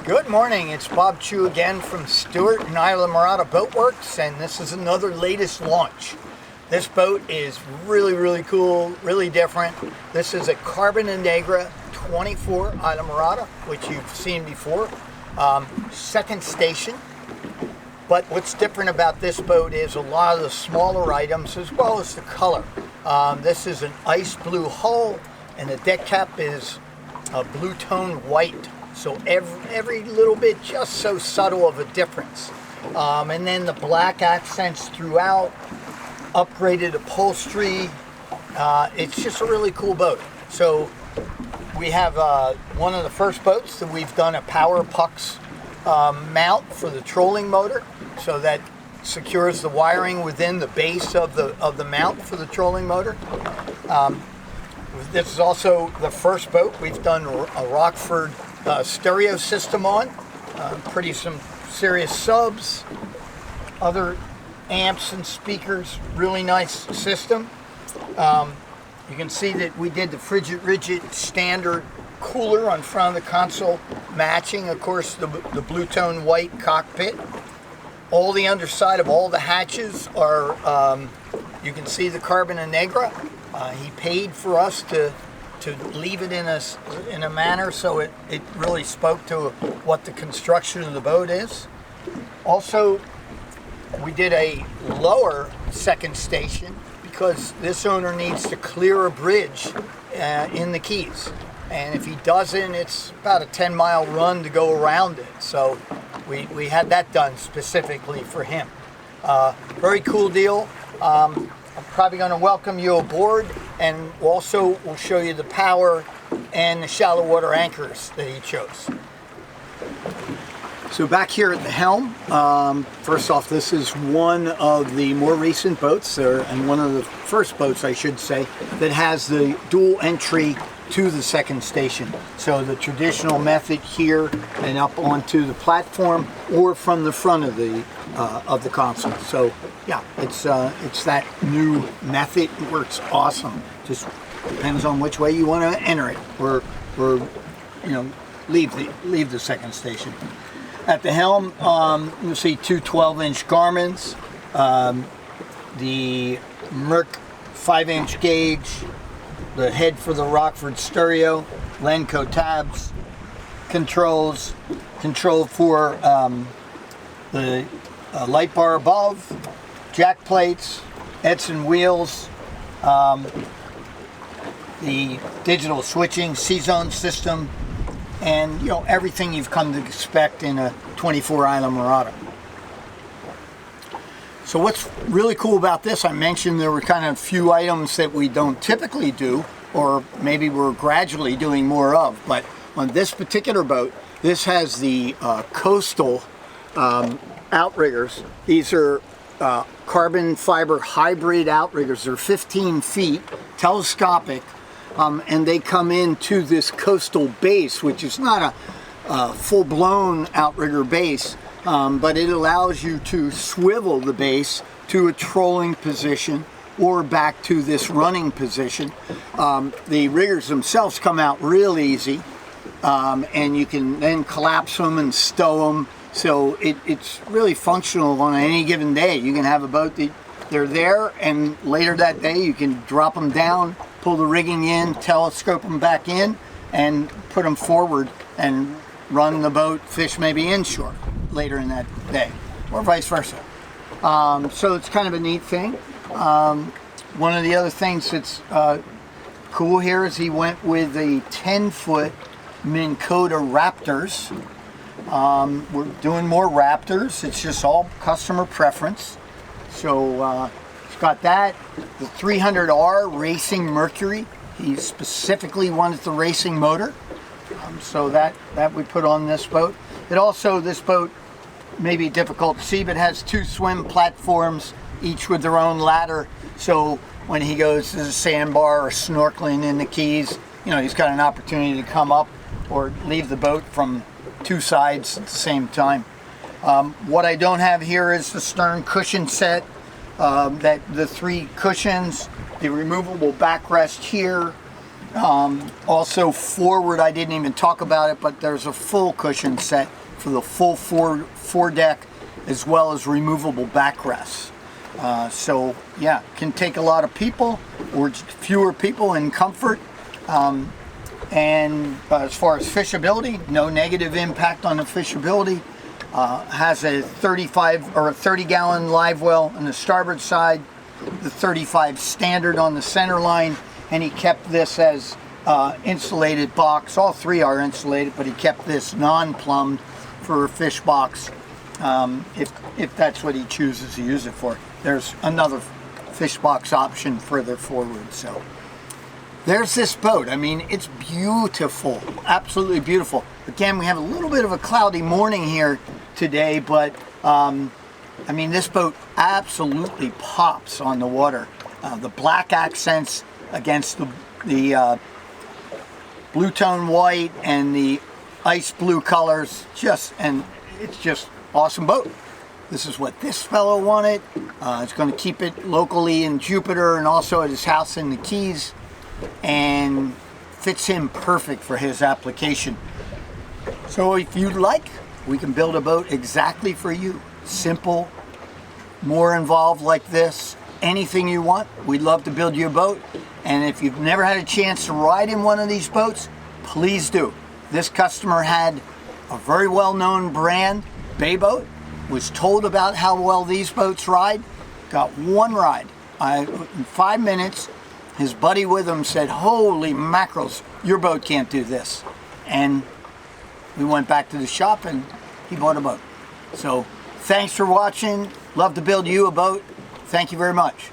Good morning, it's Bob Chu again from Stewart and Isla Morada Boat Works, and this is another latest launch. This boat is really cool, really different. This is a carbon Innegra 24 Isla Morada, which you've seen before. Second station. But what's different about this boat is a lot of the smaller items as well as the color. This is an ice blue hull, and the deck cap is a blue tone white. So every little bit just so subtle of a difference. And then the black accents throughout, upgraded upholstery. It's just a really cool boat. So we have one of the first boats that we've done a power pucks mount for the trolling motor, so that secures the wiring within the base of the mount for the trolling motor. This is also the first boat we've done a Rockford stereo system on. Some serious subs, other amps and speakers, really nice system. You can see that we did the frigid rigid standard cooler on front of the console, matching of course the blue tone white cockpit. All the underside of all the hatches are, you can see the carbon Innegra. He paid for us to leave it in a manner so it really spoke to what the construction of the boat is. Also, we did a lower second station because this owner needs to clear a bridge in the Keys. And if he doesn't, it's about a 10-mile run to go around it. So we had that done specifically for him. Very cool deal. I'm probably going to welcome you aboard, and also we'll show you the power and the shallow water anchors that he chose. So back here at the helm, first off, this is one of the more recent boats, and one of the first boats, I should say, that has the dual entry to the second station. So the traditional method here and up onto the platform, or from the front of the console. So yeah, it's that new method. It works awesome. Just depends on which way you want to enter it, or leave the second station. At the helm, you'll see two 12-inch Garmins, the Merc 5-inch gauge, the head for the Rockford stereo, Lenco tabs, control for the light bar above, jack plates, Edson wheels, the digital switching C-zone system, and everything you've come to expect in a 24 Isla Morada. So what's really cool about this, I mentioned there were kind of few items that we don't typically do, or maybe we're gradually doing more of, but on this particular boat, this has the coastal outriggers. These are carbon fiber hybrid outriggers. They're 15 feet, telescopic, and they come into this coastal base, which is not a full-blown outrigger base, but it allows you to swivel the base to a trolling position or back to this running position. The riggers themselves come out real easy, and you can then collapse them and stow them. So it's really functional on any given day. You can have a boat that they're there, and later that day you can drop them down, pull the rigging in, telescope them back in, and put them forward and run the boat, fish maybe inshore later in that day, or vice versa. So it's kind of a neat thing. One of the other things that's cool here is he went with the 10-foot Minn Kota Raptors. We're doing more Raptors. It's just all customer preference. So it's got that. The 300R Racing Mercury. He specifically wanted the racing motor. So that we put on this boat. It also, this boat may be difficult to see, but has two swim platforms, each with their own ladder. So when he goes to the sandbar or snorkeling in the Keys, he's got an opportunity to come up or leave the boat from two sides at the same time. What I don't have here is the stern cushion set. The three cushions, the removable backrest here, Also forward, I didn't even talk about it, but there's a full cushion set for the full foredeck, as well as removable backrests. So yeah, can take a lot of people or fewer people in comfort. And as far as fishability, no negative impact on the fishability. Has a 35 or a 30-gallon live well on the starboard side, the 35 standard on the center line, and he kept this as insulated box. All three are insulated, but he kept this non-plumbed for a fish box if that's what he chooses to use it for. There's another fish box option further forward. So there's this boat. I mean, it's beautiful, absolutely beautiful. Again, we have a little bit of a cloudy morning here today, but I mean, this boat absolutely pops on the water. The black accents against the blue tone white and the ice blue colors, and it's just awesome boat. This is what this fellow wanted. It's going to keep it locally in Jupiter and also at his house in the Keys, and fits him perfect for his application. So if you'd like, we can build a boat exactly for you. Simple, more involved like this, anything you want. We'd love to build you a boat. And if you've never had a chance to ride in one of these boats, please do. This customer had a very well-known brand, Bay Boat, was told about how well these boats ride, got one ride. In 5 minutes, his buddy with him said, "Holy mackerels, your boat can't do this." And we went back to the shop and he bought a boat. So thanks for watching. Love to build you a boat. Thank you very much.